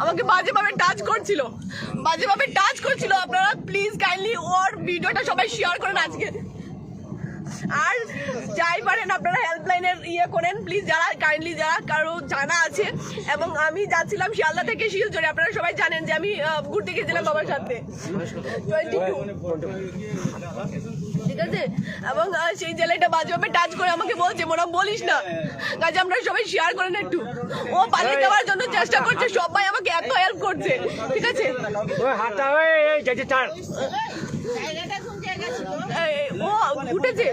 আমাকে বাজেভাবে টাচ করছিল, আপনারা প্লিজ কাইন্ডলি ওর ভিডিওটা সবাই শেয়ার করেন আজকে। আর যাই পারেন আপনারা হেল্পলাইনের ইয়ে করেন প্লিজ, যারা কাইন্ডলি যারা কারো জানা আছে। এবং আমি যাচ্ছিলাম শিয়ালদা থেকে শিলচরে, আপনারা সবাই জানেন যে আমি ঘুরতে গেছিলাম বাবার সাথে 22, ঠিক আছে। এবং সেই ছেলেটা বাজেভাবে টাচ করে আমাকে বলছে মোনা বলিস না, কাজে আপনারা সবাই শেয়ার করেন একটু। ও পালিয়ে যাওয়ার জন্য চেষ্টা করছে, সবাই আমাকে এত হেল্প করছে, ঠিক আছে। ও উঠেছে,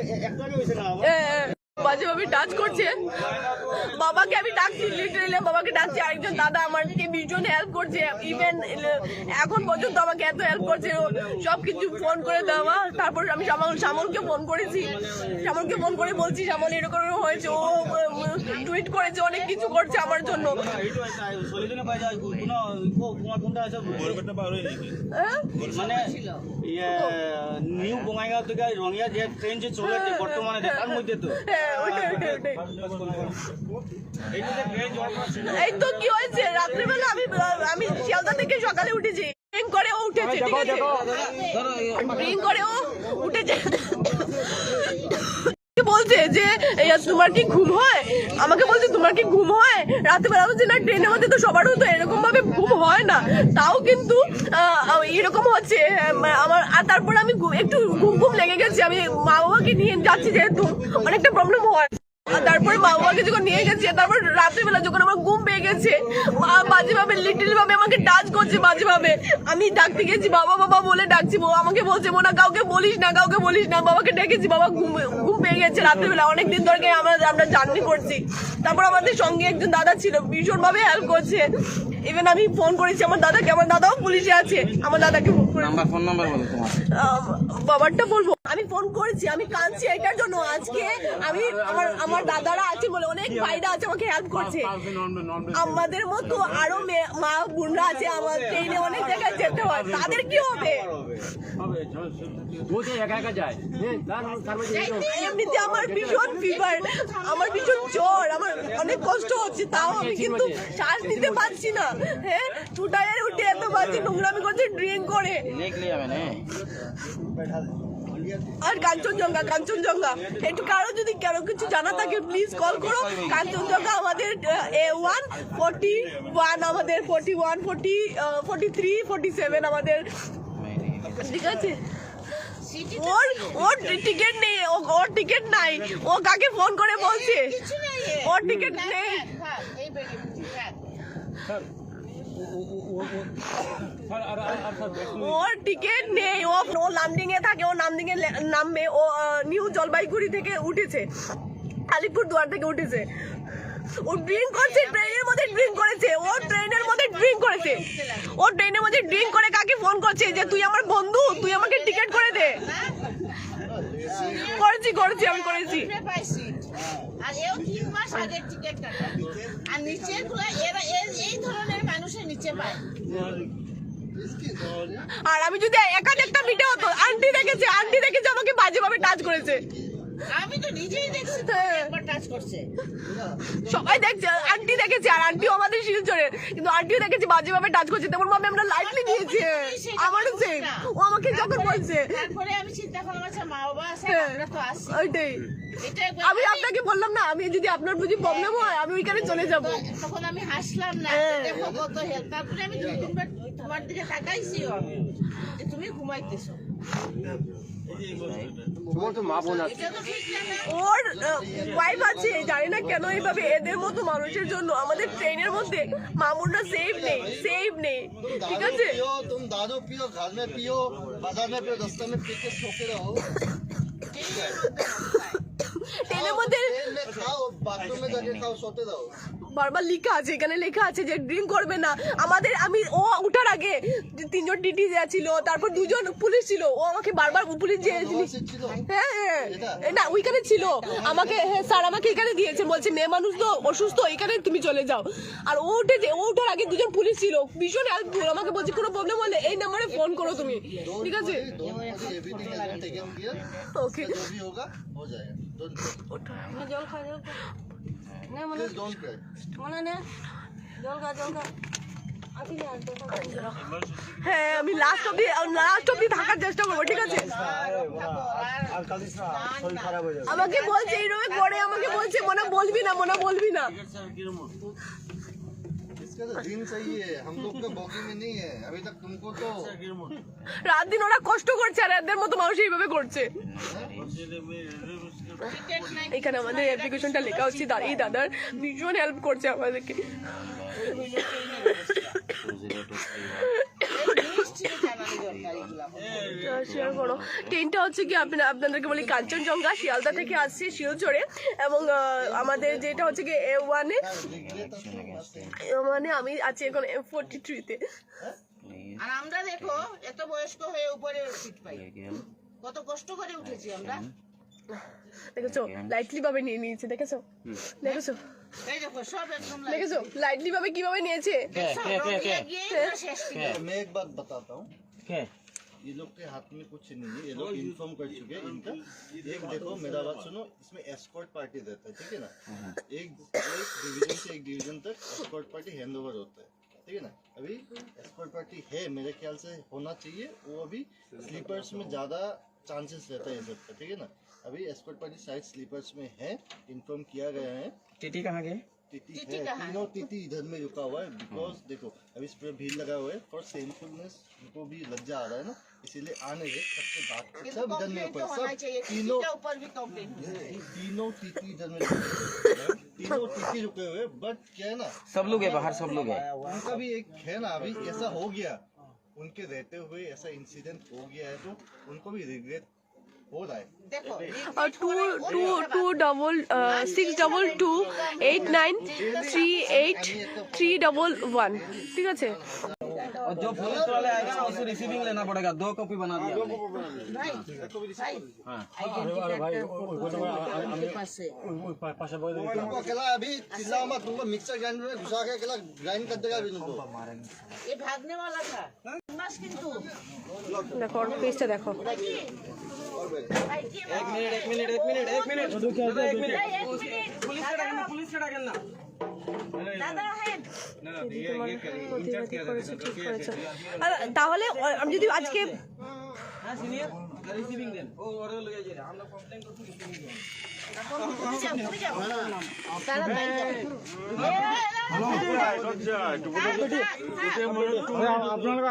বাজেভাবে টাচ করছে বাবাকে। আমি ডাকছি, লিটারেলি বাবাকে ডাকছি। আরেকজন দাদা আমাকে ভীষণ হেল্প করছে, ইভেন এখন পর্যন্ত আমাকে এত হেল্প করছে, সবকিছু ফোন করে দেওয়া। তারপর আমি শ্যামলকে ফোন করেছি, শ্যামলকে ফোন করে বলছি শ্যামল এরকম হয়েছে, ও টুইট করেছে, অনেক কিছু করছে আমার জন্য। মানে নিউ বঙ্গাইগাঁও থেকে রঙিয়া যে ট্রেন যে চলেছে বর্তমানে তার মধ্যে তো এই তো কি হয়েছে রাত্রিবেলা আমি শিয়ালদা থেকে সকালে উঠেছি, ড্রিঙ্ক করে ও উঠেছে, ঠিক আছে, ড্রিঙ্ক করে ও উঠেছে। বলছে যে তোমার কি ঘুম হয়, আমাকে বলছে তোমার কি ঘুম হয় রাত্রিবেলা। বলছে না, ট্রেনের মধ্যে তো সবারও তো এরকম ভাবে ঘুম হয় না, তাও কিন্তু এরকম হচ্ছে আমার। আর তারপর আমি একটু ঘুম লেগে গেছে, আমি মা বাবাকে নিয়ে যাচ্ছি যেহেতু অনেকটা প্রবলেম হয়। তারপর মা বাবাকে যখন নিয়ে গেছে, তারপর রাত্রিবেলা যখন আমার ঘুম পেয়ে গেছে, বাজেভাবে লিটল ভাবে আমাকে টাচ করছে বাজেভাবে। আমি ডাকতে গেছি, বাবা বাবা বলে ডাকছি, ও আমাকে বলছে মোনা কাউকে বলিস না, কাউকে বলিস না। বাবাকে ডেকেছি, বাবা ঘুম পেয়ে গেছে রাত্রিবেলা, অনেকদিন ধরে আমরা জার্নি করছি। তারপর আমাদের সঙ্গে একজন দাদা ছিল, ভীষণ ভাবে হেল্প করছে। ইভেন আমি ফোন করেছি আমার দাদাকে, আমার দাদাও পুলিশে আছে, আমার দাদাকে ফোন নাম্বার বলো তোমার, বাবারটা বলবো। আমি ফোন করেছি, আমি কাঁদছি এটার জন্য। আজকে আমি আমার দাদারা আছে বলে, অনেক ভাইরা আছে আমাকে হেল্প করছে। আমাদের মতো আরো মা বোনরা আছে, আমার ট্রেনে অনেক জায়গায় যেতে হয়, তাদের কি হবে? এমনিতে আমার ভীষণ ফিভার, আমার ভীষণ জ্বর, আমার অনেক কষ্ট হচ্ছে, তাও আমি কিন্তু শ্বাস নিতে পারছি না। হ্যাঁ, টুটাইয়ের উঠে এত বাজে নোংরামি করছে ড্রিঙ্ক করে। আর কাঞ্চনজঙ্ঘা একটু কারো যদি কারো কিছু জানা থাকে প্লিজ কল করো। কাঞ্চনজঙ্ঘা আমাদের A1 41, আমাদের 41 40 43 47 আমাদের, ঠিক আছে। ওর টিকিট নেই, ওর টিকিট নাই, ও কাকে ফোন করে বলছে ওর টিকিট নেই। ওর টিকিট নেই, ও নামডিং এ থাকে, ও নামডিং এ নামবে। ও নিউ জলপাইগুড়ি থেকে উঠেছে, আলিপুরদুয়ার থেকে উঠেছে। ও ড্রিঙ্ক করছে, ট্রেনের মধ্যে ড্রিঙ্ক করেছে, ও ট্রেনের মধ্যে ড্রিঙ্ক করেছে, ও ট্রেনের মধ্যে ড্রিঙ্ক করে কাকে ফোন করছে যে তুই আমার বন্ধু, তুই আমাকে টিকিট করে দে। করেছি আমি করেছি। আর এও 3 মাস আগে টিকিট কাটা, আর নিচে গুলো এরা এই ধরনের মানুষের নিচে পায়। আর আমি যদি একটা ভিডিও হতো, আন্টি দেখেছে আমাকে বাজেভাবে টাচ করেছে। আমি তো নিজেই দেখছি একবার টাচ করছে, সবাই দেখছে, আন্টি দেখেছে, আর আন্টিও আমাদের শিলচরে, কিন্তু আন্টিও দেখেছে বাজেভাবে টাচ করছে। তেমন ভাবে আমরা লাইটলি নিয়েছি, আমারও সেম। ও আমাকে যখন বলছে, তারপরে আমি চিন্তা করলাম আচ্ছা মা বাবা আছে, আমরা তো আসি। ওইটাই আমি আপনাকে বললাম না, আমি যদি আপনার বুঝি প্রবলেম হয় আমি ওইখানে চলে যাব। তখন আমি হাসলাম না, দেখো কত হেল্প। তারপরে আমি তোমার দিকে তাকাইছি, তুমি ঘুমাইতেছো। ওর ওয়াইফ আছে, জানি না কেন এইভাবে এদের মতো মানুষের জন্য আমাদের ট্রেনের মধ্যে মামুনরা সেফ নেই, ঠিক আছে। तुम दारू पियो, घर में पियो, बाजार में पियो, रास्ते में पी के सोते रहो। ট্রেনের মধ্যে खाओ, बाथरूम में जाके खाओ, सोते रहो। বারবার লেখা আছে, এখানে লেখা আছে যে ড্রিঙ্ক করবে না। ও উঠার আগে 3 জন টিটি ছিল, তারপর 2 জন পুলিশ ছিল। ও আমাকে বারবার পুলিশ যে হ্যাঁ না ওইখানে ছিল, আমাকে স্যার আমাকে এখানে দিয়েছে, বলছে মেয়ে মানুষ তো অসুস্থ, এখানে তুমি চলে যাও। আর ও ওঠার আগে 2 জন পুলিশ ছিল, ভীষণ হেল্পফুল। আমাকে বলছে কোনো প্রবলেম হলে এই নাম্বারে ফোন করো তুমি, ঠিক আছে। ওকে জল খা না মনে, মনে নে জল খা হ্যাঁ আমি লাস্ট অব্দি থাকার চেষ্টা করবো, ঠিক আছে? আমাকে বলছে এইরকম করে, আমাকে বলছে মনে বলবি না। इसका तो दिन सही है, हम लोग का बॉगी में नहीं है अभी तक। तुमको तो রাত দিন ওরা কষ্ট করছে আর এদের মতো মানুষ এইভাবে করছে। এখানে আমাদের অ্যাপ্লিকেশনটা লেখা হচ্ছে, দাঁড়িয়ে দাদার ভীষণ হেল্প করছে আমাদেরকে। শেয়ার করো। ট্রেনটা হচ্ছে কি আপনাদেরকে বলি কাঞ্চনজঙ্ঘা শিয়ালদা থেকে আসছে শিলচরে, এবং আমাদের যেটা হচ্ছে কি A1-এ, মানে আমি আছি এখন M43-তে। আর আমরা দেখো এত বয়স্ক হয়ে উপরে সিট পাই, কত কষ্ট করে উঠেছি আমরা। দেখেছো লাইটলি ভাবে নিয়ে নিয়েছে, দেখেছো? এই দেখো সব একদম দেখেছো লাইটলি ভাবে কিভাবে নিয়েছে। শেষ ছিল। मैं एक बात बताता हूँ, ये लोग के हाथ में कुछ नहीं है, ये लोग इन्फॉर्म कर चुके हैं इनका। एक देखो मेरा बात सुनो, इसमें एस्कॉर्ट पार्टी रहता है, ठीक है ना? एक डिवीजन से एक डिवीजन तक एस्कॉर्ट पार्टी हैंड ओवर होता है, ठीक है ना? अभी एस्कॉर्ट पार्टी है, मेरे ख्याल से होना चाहिए। वो अभी स्लीपर्स में ज़्यादा चांसेस रहता है ये सब का, ठीक है ना? अभी एस्कॉर्ट पार्टी शायद स्लीपर्स में है, इन्फॉर्म किया गया है। टीटी कहाँ गए? टीटी है, तीनों टीटी इधर में रुका हुआ है। बिकॉज देखो अभी इस पर भीड़ लगा हुआ है, फॉर सेमफुलनेस उनको भी लज्जा आ रहा है ना, इसीलिए आने गए सबसे बात सब इधर में कंप्लेंट ऊपर तो होना सब चाहिए, तीनों किसी के ऊपर भी कंप्लेंट। तीनों टीटी इधर में रुके हुए हैं। तीनों टीटी रुके हुए हैं, बट क्या है ना, सब लोग है बाहर, सब लोग है। उनका भी एक है ना, अभी ऐसा हो गया उनके रहते हुए, ऐसा इंसिडेंट हो गया है तो उनको भी रिग्रेट हो रहा है। देखो और 2228938311 ঠিক আছে? और जो पुलिस वाले आएगा ना उससे रिसीविंग लेना पड़ेगा, 2 कॉपी बना दिया हमने। तुमको अकेला अभी चिल्लाओ मत, तुमको मिक्सर ग्राइंडर में घुसा के अकेला ग्राइंड कर देगा अभी तुमको। ये भागने वाला था बस, किंतु দেখো ওর ফেসটা দেখো। एक मिनट पुलिस से डाकें ना। दादा है আর তাহলে আমি যদি আজকে हाँ सीनियर रिसीविंग देन ओ ऑर्डर लगा जे हम लोग कंप्लेंट करते रिसीविंग देन दादा भाई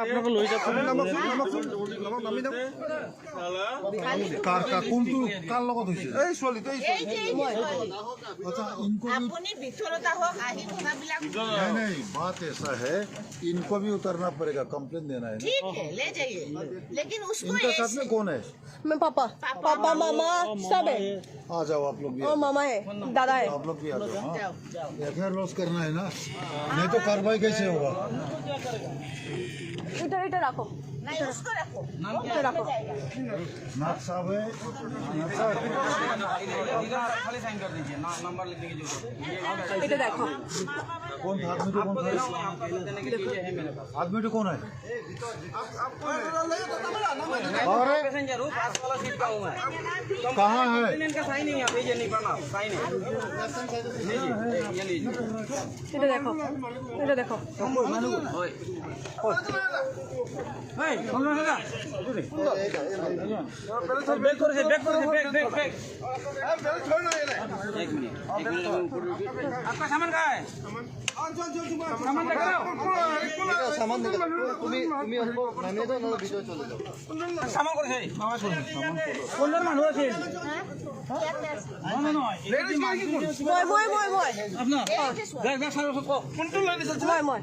আপোনালোকে লৈ যাওক কাৰ কোনটো কাৰ লগত হৈছে এই ছোৱালীটো আচ্ছা इनको भी আপনি ভিতৰতা হোক আহি কথাবিলাক नहीं नहीं बात ऐसा है इनको भी उतरना पड़ेगा कंप्लेन देना है ठीक है ले जाइए, लेकिन उसको इनका साथ में कौन है मैं पापा मामा सब है, आ जाओ आप लोग भी और मामा है, दादा है। आप लोग भी आ जाओ हाँ एफआईआर लॉस करना है ना नहीं तो कार्रवाई कैसे होगा এটা রাখো, नहीं उसको रखो, এটা রাখো। नाथ साहब है नाथ साहब इधर खाली साइन कर दीजिए ना, नंबर लिखने की जरूरत है। এটা দেখো कौन था आदमी तो कौन था देने के लिए है मेरे पास। आदमी तो कौन है और पैसेंजर हूँ, पास वाला सीट का हूँ मैं। कहाँ है इनका साइन नहीं है, आप लीजिए, नहीं पढ़ना साइन है। लीजिए ये लीजिए। এটা দেখো, এটা দেখো। এই তোমরা দাদা ব্যাক করেছে ব্যাক एक मिनट आपका सामान कहाँ है? सामान दिखाओ। सामान निकाल तुम्हें हमको मैंने तो ना वीडियो चले जाओ सामान করেছে মামা শুনুন কোনজন মানুষ আছে না লেডিস মই আপনার দেখ দেখ সারা সব কোনটো লই দিছে মই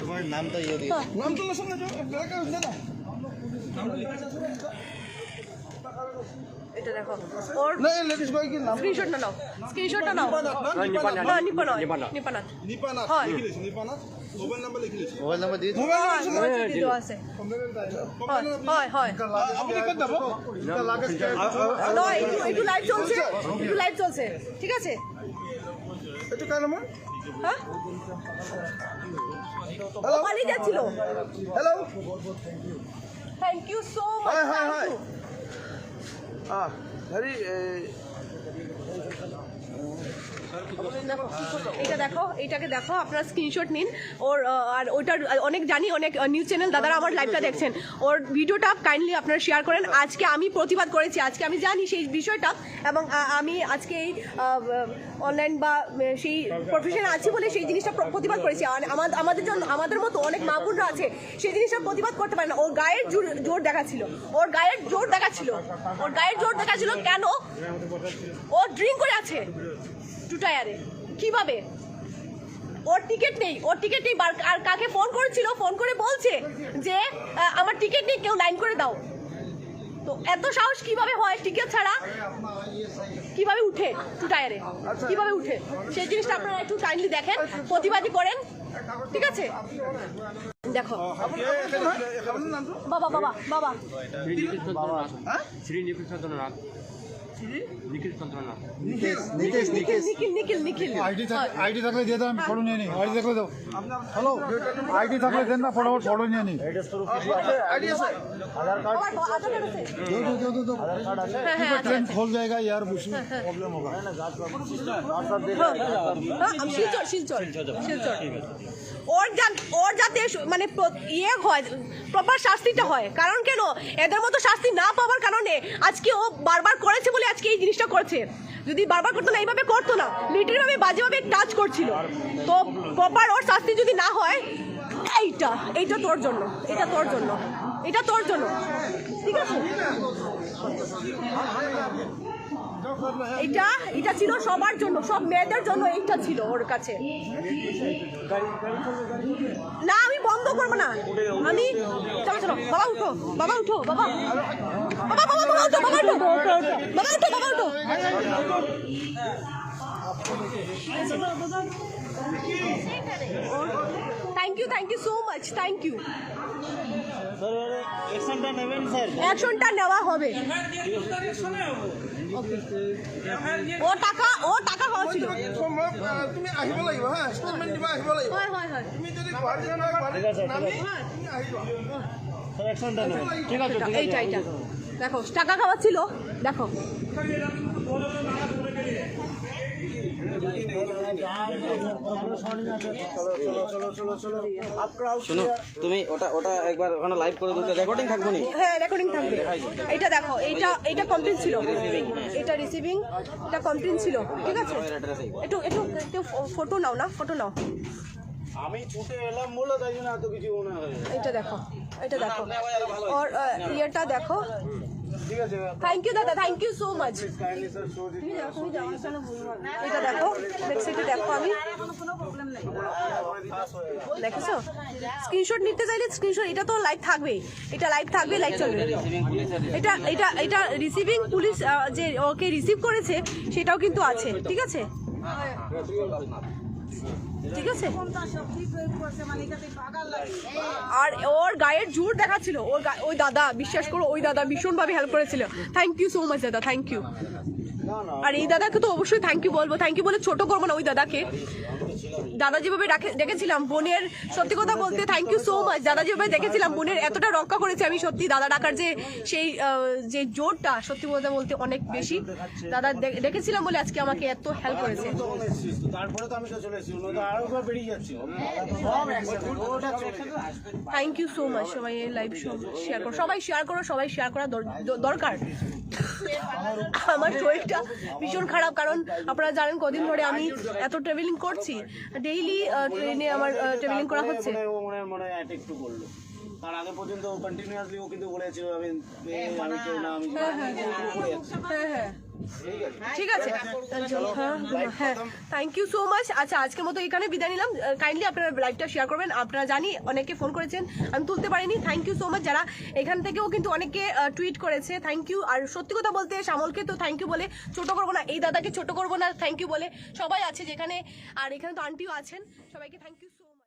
तुम्हारा नाम तो ये दिए নাম তো শুনে যাও ব্যাক দে না এটা দেখো ওর नहीं लेडीज भाई की नाम স্ক্রিনশটটা নাও, স্ক্রিনশটটা নাও। না নিপানাথ হয় मोबाइल नंबर दिए দিও আছে হয় হয় इनका लागत क्या है নয় একটু লাইভ চলছে ঠিক আছে। এটা কার নাম হ্যাঁ ওখানেই যাচ্ছিল। Hello thank you so much. Hi अरे দেখো, এটা দেখো, এটাকে দেখো, আপনারা স্ক্রিনশট নিন ওর। আর ওইটার অনেক জানি, অনেক নিউজ চ্যানেল দাদারা আমার লাইভটা দেখছেন, ওর ভিডিওটা কাইন্ডলি আপনারা শেয়ার করেন। আজকে আমি প্রতিবাদ করেছি, আজকে আমি জানি সেই বিষয়টা, এবং আমি আজকে এই অনলাইন বা সেই প্রফেশনে আছি বলে সেই জিনিসটা প্রতিবাদ করেছি। আর আমাদের জন্য, আমাদের মতো অনেক মা বোনরা আছে সেই জিনিসটা প্রতিবাদ করতে পারে না। ওর গায়ের জোর দেখাচ্ছিল, ওর গায়ের জোর দেখাচ্ছিল, ওর গায়ের জোর দেখাচ্ছিল। কেন? ও ড্রিঙ্ক করে আছে টু টায়ারে। কিভাবে? ওর টিকিট নেই, ওর টিকিট নেই। আর কাকে ফোন করেছিল, ফোন করে বলছে যে আমার টিকিট নেই, কেউ লাইন করে দাও। তো এত সাহস কিভাবে হয়? টিকিট ছাড়া কিভাবে উঠে টু টায়ারে, কিভাবে উঠে? সেই জিনিসটা আপনারা একটু কাইন্ডলি দেখেন, প্রতিবাদী করেন, ঠিক আছে? দেখো বাবা, বাবা, বাবা, নিখিল, নিখিল। আইডি থাকলে দিয়ে দাও, আমি ফটো নিয়ে নিই। আইডি থাকলে দাও। হ্যালো, আইডি থাকলে দেন না, ফটোফট ফটো নিয়ে নিই। আধার কার্ড আছে? হ্যাঁ, হ্যাঁ, আছে, ट्रेन আছে। खोल जाएगा यार, मुझे प्रॉब्लम होगा। শিলচর। ওর যাতে মানে ইয়ে হয়, প্রপার শাস্তিটা হয়। কারণ কেন? এদের মতো শাস্তি না পাওয়ার কারণে আজকে ও বারবার করেছে বলে আজকে এই জিনিসটা করছে। যদি বারবার করতো না, এইভাবে করতো না, লিটারভাবে বাজেভাবে টাচ করছিল। তো প্রপার ওর শাস্তি যদি না হয়, এইটা তোর জন্য, এটা তোর জন্য, এটা তোর জন্য, ঠিক আছে? এটা ছিল সবার জন্য, সব মেয়েদের জন্য এইটা ছিল ওর কাছে। না, আমি বন্ধ করবো না, আমি চলো চলো। বাবা উঠো, বাবা উঠো, বাবা, বাবা, বাবা, বাবা উঠো, বাবা উঠো, বাবা উঠো, বাবা উঠো। Thank you so much, thank you. অ্যাকশনটা নেবেন স্যার? অ্যাকশনটা নেওয়া হবে। ও টাকা হয়েছিল। তুমি আহিব লাগিব, হ্যাঁ, ষ্টেটমেণ্ট দিব আহিব লাগিব। হয়, হয়, হয়। তুমি যদি গুৱাহাটীত নামি তুমি আহিবা। অ্যাকশনটা নেবেন, ঠিক আছে? এইটা দেখো, টাকা খাওয়াচ্ছিল, দেখো। শোনো, তুমি ওটা একবার ওখানে লাইভ করে দিতে, রেকর্ডিং থাকবে নি? হ্যাঁ, রেকর্ডিং থাকবে। এটা দেখো, এইটা কমপ্লিট ছিল, এটা রিসিভিং, এটা কমপ্লিট ছিল, ঠিক আছে? একটু ফটো নাও না, ফটো নাও। আমি ছুটে এলাম বলে তাই জন্য এত কিছু মনে হয়। এটা দেখো, ওর ইয়েটা দেখো। থ্যাংক ইউ দাদা, থ্যাংক ইউ সো মাচ। এটা দেখো, ওয়েবসাইটে দেখো। আমি দেখেছো, স্ক্রিনশট নিতে চাইলে স্ক্রিনশট, এটা তো লাইভ থাকবেই, এটা লাইভ থাকবে, লাইভ চলবে। এটা রিসিভিং পুলিশ যে ওকে রিসিভ করেছে সেটাও কিন্তু আছে, ঠিক আছে? ঠিক আছে। আর ওর গায়ের জোর দেখাচ্ছিল, ওই দাদা, বিশ্বাস করো, ওই দাদা ভীষণভাবে হেল্প করেছিল। থ্যাংক ইউ সো মাচ দাদা, থ্যাংক ইউ। আর এই দাদাকে তো অবশ্যই থ্যাংক ইউ বলবো, থ্যাংক ইউ বলে ছোট করবো না ওই দাদাকে। দাদা যেভাবে দেখেছিলাম বোনের, সত্যি কথা বলতে থ্যাংক ইউ সো মাচ। দাদা যেভাবে দেখেছিলাম বোনের এতটা রক্ষা করেছে, আমি সত্যি দাদা ডাকার সেই যে জোরটা, সত্যি বলতে অনেক বেশি। দাদা দেখেছিলাম বলে আজকে আমাকে এত হেল্প করেছে। তারপরে তো আমি তো চলে এসেছি, আরো একবার বেরিয়ে যাচ্ছি। Thank you so much. সবাই লাইভ শেয়ার করো, সবাই শেয়ার করো, সবাই শেয়ার করা দরকার। আমার শরীরটা ভীষণ খারাপ, কারণ আপনারা জানেন কদিন ধরে আমি এত ট্রাভেলিং করছি, ডেইলি ট্রেনে আমার ট্রাভেলিং করা হচ্ছে। মনে অ্যাটাক একটু করলো, তার আগে পর্যন্ত কন্টিনিউয়াসলি ও কিন্তু বলেছিল আমি কেউ না, আমি হ্যাঁ, ঠিক আছে। হ্যাঁ, থ্যাংক ইউ সো মাচ। আচ্ছা, আজকের মতো এখানে বিদায় নিলাম। কাইন্ডলি আপনারা লাইভটা শেয়ার করবেন। আপনারা জানি অনেকে ফোন করেছেন, আমি তুলতে পারিনি। Thank you so much. যারা এখান থেকেও কিন্তু অনেকে টুইট করেছে, থ্যাংক ইউ। আর সত্যি কথা বলতে শ্যামলকে তো থ্যাংক ইউ বলে ছোট করবো না, এই দাদাকে ছোট করবো না, থ্যাংক ইউ বলে সবাই আছে যেখানে। আর এখানে তো আন্টিও আছেন, সবাইকে থ্যাংক ইউ সো